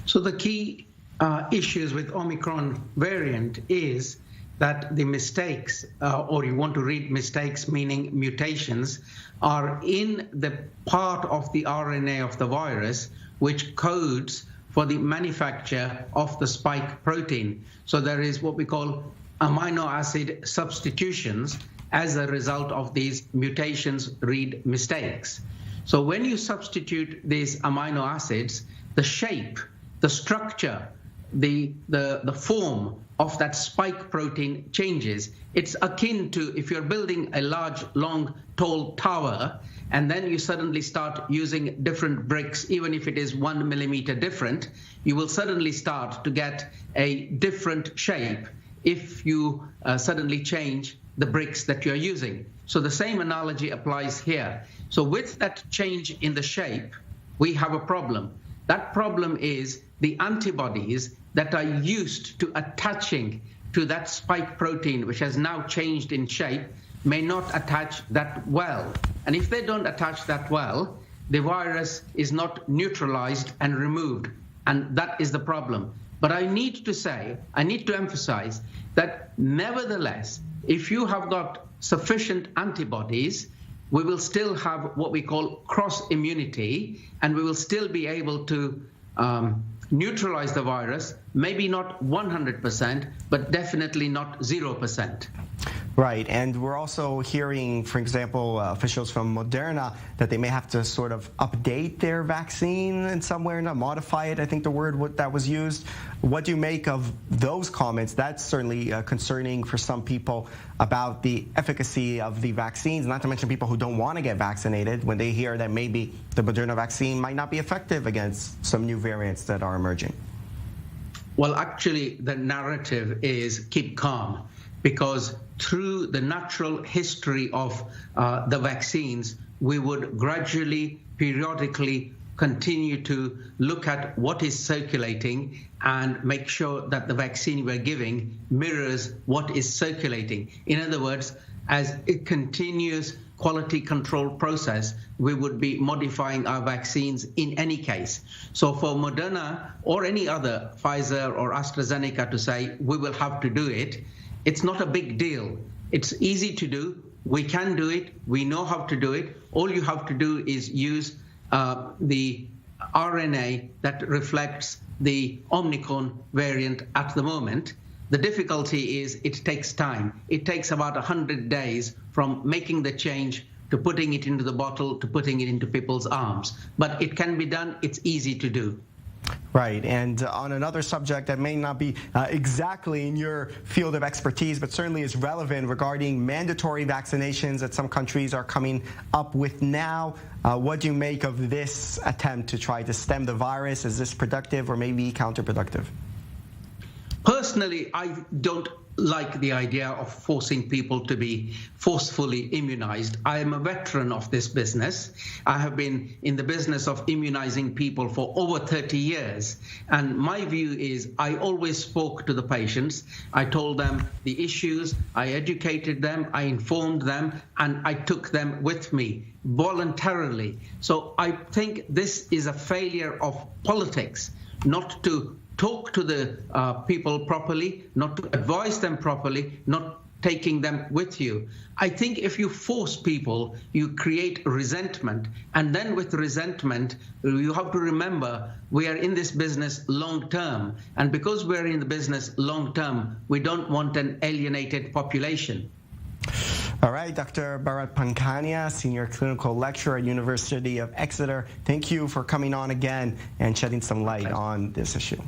So the key issues with Omicron variant is that the mistakes, or you want to read mistakes, meaning mutations, are in the part of the RNA of the virus which codes for the manufacture of the spike protein. So there is what we call amino acid substitutions as a result of these mutations, read mistakes. So when you substitute these amino acids, the shape, the structure, the form of that spike protein changes. It's akin to if you're building a large, long, tall tower, and then you suddenly start using different bricks, even if it is 1 millimeter different, you will suddenly start to get a different shape if you suddenly change the bricks that you're using. So the same analogy applies here. So with that change in the shape, we have a problem. That problem is the antibodies that are used to attaching to that spike protein, which has now changed in shape, may not attach that well. And if they don't attach that well, the virus is not neutralized and removed. And that is the problem. But I need to emphasize that nevertheless, if you have got sufficient antibodies, we will still have what we call cross immunity, and we will still be able to neutralize the virus, maybe not 100%, but definitely not 0%. Right, and we're also hearing, for example, officials from Moderna that they may have to sort of update their vaccine in some way, or not modify it, I think the word that was used. What do you make of those comments? That's certainly concerning for some people about the efficacy of the vaccines, not to mention people who don't want to get vaccinated when they hear that maybe the Moderna vaccine might not be effective against some new variants that are emerging. Well, actually, the narrative is keep calm, because through the natural history of the vaccines, we would gradually, periodically continue to look at what is circulating and make sure that the vaccine we're giving mirrors what is circulating. In other words, as a continuous quality control process, we would be modifying our vaccines in any case. So for Moderna or any other, Pfizer or AstraZeneca, to say we will have to do it, it's not a big deal. It's easy to do. We can do it. We know how to do it. All you have to do is use the RNA that reflects the Omicron variant at the moment. The difficulty is it takes time. It takes about 100 days from making the change to putting it into the bottle to putting it into people's arms. But it can be done. It's easy to do. Right, and on another subject that may not be exactly in your field of expertise, but certainly is relevant regarding mandatory vaccinations that some countries are coming up with now. What do you make of this attempt to try to stem the virus? Is this productive or maybe counterproductive? Personally, I don't like the idea of forcing people to be forcefully immunized. I am a veteran of this business. I have been in the business of immunizing people for over 30 years. And my view is I always spoke to the patients. I told them the issues, I educated them, I informed them, and I took them with me voluntarily. So I think this is a failure of politics, not to talk to the people properly, not to advise them properly, not taking them with you. I think if you force people, you create resentment. And then with resentment, you have to remember we are in this business long term. And because we're in the business long term, we don't want an alienated population. All right, Dr. Bharat Pankhania, Senior Clinical Lecturer at University of Exeter. Thank you for coming on again and shedding some light on this issue.